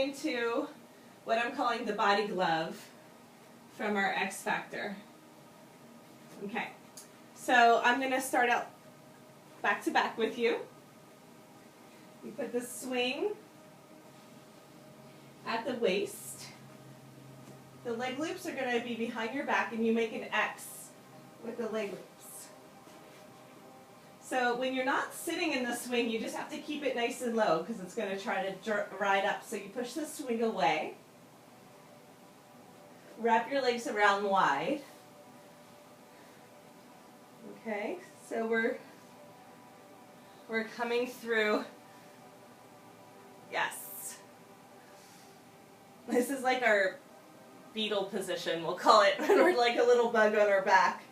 into what I'm calling the body glove from our X Factor. Okay, so I'm going to start out back to back with you. You put the swing at the waist. The leg loops are going to be behind your back, and you make an X with the leg loops. So when you're not sitting in the swing, you just have to keep it nice and low because it's going to try to ride up. So you push the swing away. Wrap your legs around wide. Okay, so we're coming through. Yes. This is like our beetle position, we'll call it, when we're like a little bug on our back.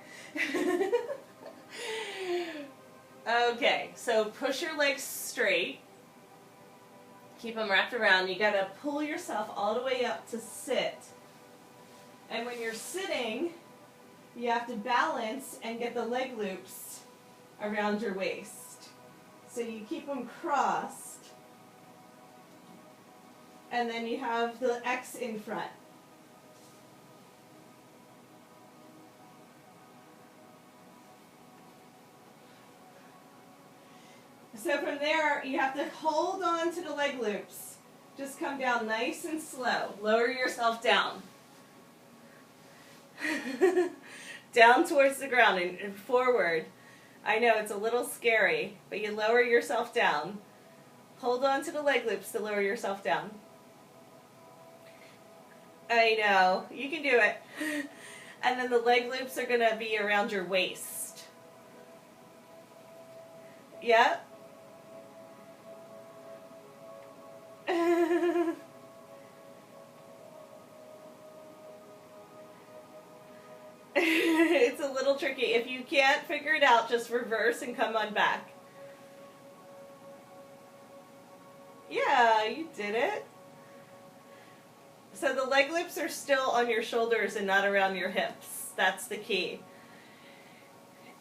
Okay, so push your legs straight. Keep them wrapped around. You gotta pull yourself all the way up to sit. And when you're sitting, you have to balance and get the leg loops around your waist. So you keep them crossed, and then you have the X in front. So from there, you have to hold on to the leg loops. Just come down nice and slow. Lower yourself down. Down towards the ground and forward. I know it's a little scary, but you lower yourself down. Hold on to the leg loops to lower yourself down. I know, you can do it. And then the leg loops are going to be around your waist. Yep. It's a little tricky. If you can't figure it out, just reverse and come on back. Yeah, you did it. So the leg loops are still on your shoulders and not around your hips. That's the key.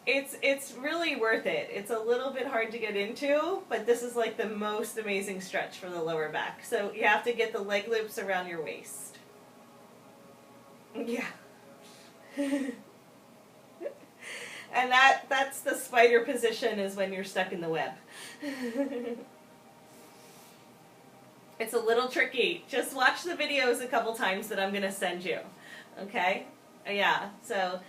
It's really worth it. It's a little bit hard to get into, but this is like the most amazing stretch for the lower back. So you have to get the leg loops around your waist. Yeah. And that's the spider position, is when you're stuck in the web. It's a little tricky. Just watch the videos a couple times that I'm going to send you. Okay? Yeah, so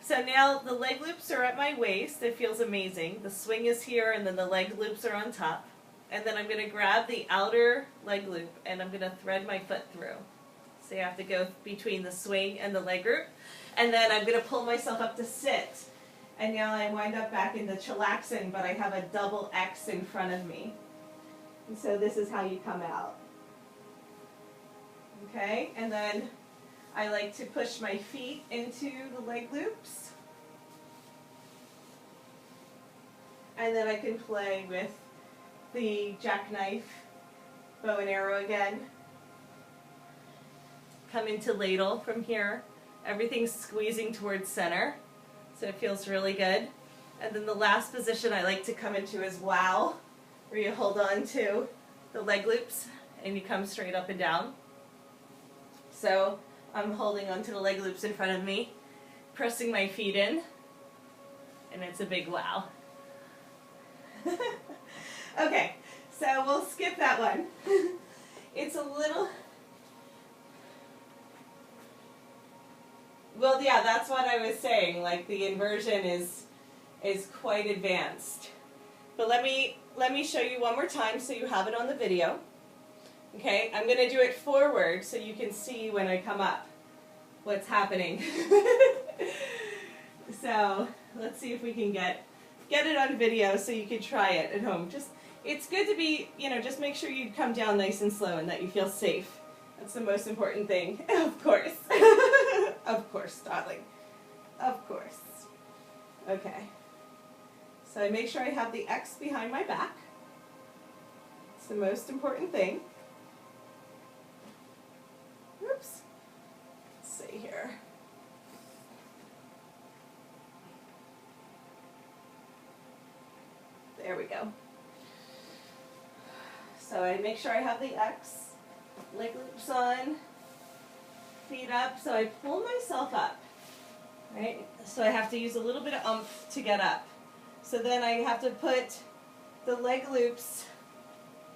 now the leg loops are at my waist. It feels amazing. The swing is here, and then the leg loops are on top. And then I'm going to grab the outer leg loop, and I'm going to thread my foot through. So you have to go between the swing and the leg loop. And then I'm going to pull myself up to sit. And now I wind up back in the chillaxin, but I have a double X in front of me. And so this is how you come out. Okay, and then I like to push my feet into the leg loops. And then I can play with the jackknife bow and arrow again. Come into ladle from here. Everything's squeezing towards center, so it feels really good. And then the last position I like to come into is wow, where you hold on to the leg loops and you come straight up and down. So I'm holding onto the leg loops in front of me, pressing my feet in, and it's a big wow. Okay, so we'll skip that one. It's a little... Well, yeah, that's what I was saying. Like, the inversion is quite advanced. But let me show you one more time so you have it on the video. Okay, I'm going to do it forward so you can see when I come up what's happening. So let's see if we can get it on video so you can try it at home. It's good to be, just make sure you come down nice and slow and that you feel safe. That's the most important thing. Of course. Of course, darling. Of course. Okay. So I make sure I have the X behind my back. It's the most important thing. Oops. Let's see here. There we go. So I make sure I have the X. leg loops on, feet up, so I pull myself up, right? So I have to use a little bit of oomph to get up. So then I have to put the leg loops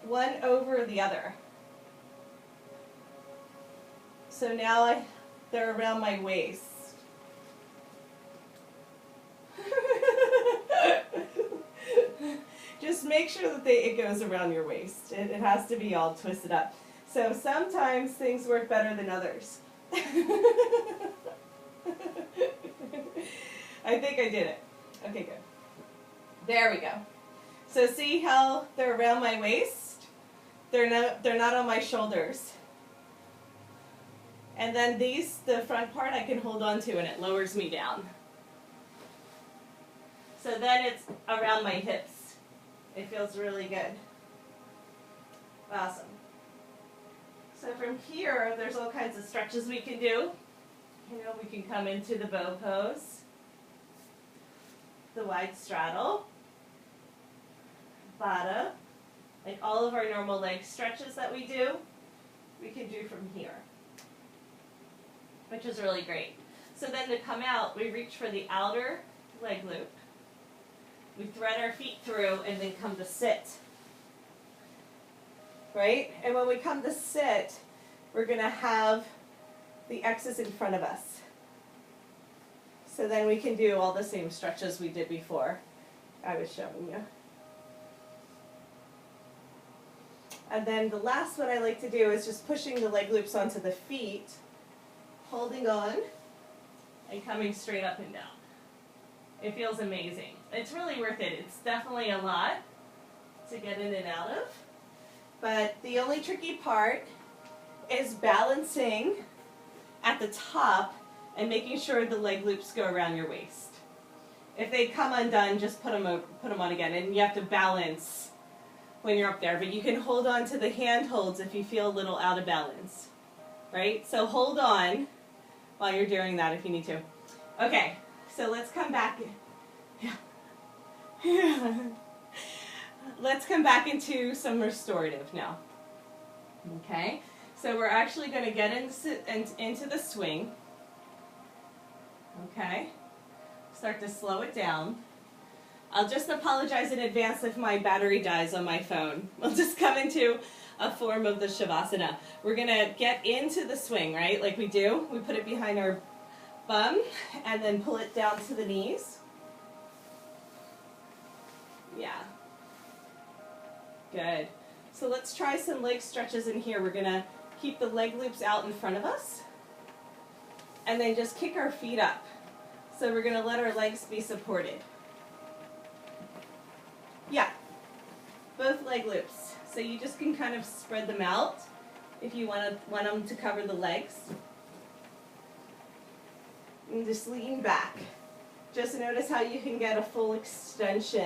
one over the other. So now they're around my waist. Just make sure that it goes around your waist. It has to be all twisted up. So sometimes things work better than others. I think I did it. Okay, good. There we go. So see how they're around my waist? They're not on my shoulders. And then the front part I can hold on to and it lowers me down. So then it's around my hips. It feels really good. Awesome. So from here, there's all kinds of stretches we can do. You know, we can come into the bow pose, the wide straddle, bada, like all of our normal leg stretches that we do, we can do from here, which is really great. So then to come out, we reach for the outer leg loop. We thread our feet through and then come to sit. Right? And when we come to sit, we're going to have the X's in front of us. So then we can do all the same stretches we did before I was showing you. And then the last one I like to do is just pushing the leg loops onto the feet, holding on, and coming straight up and down. It feels amazing. It's really worth it. It's definitely a lot to get in and out of. But the only tricky part is balancing at the top and making sure the leg loops go around your waist. If they come undone, just put them on again. And you have to balance when you're up there. But you can hold on to the handholds if you feel a little out of balance. Right? So hold on while you're doing that if you need to. Okay. So let's come back. Yeah. Let's come back into some restorative now. Okay? So we're actually going to get into the swing. Okay? Start to slow it down. I'll just apologize in advance if my battery dies on my phone. We'll just come into a form of the Shavasana. We're going to get into the swing, right? Like we do. We put it behind our bum and then pull it down to the knees. Yeah. Good. So let's try some leg stretches in here. We're going to keep the leg loops out in front of us and then just kick our feet up. So we're going to let our legs be supported. Yeah. Both leg loops. So you just can kind of spread them out if you want them to cover the legs. And just lean back. Just notice how you can get a full extension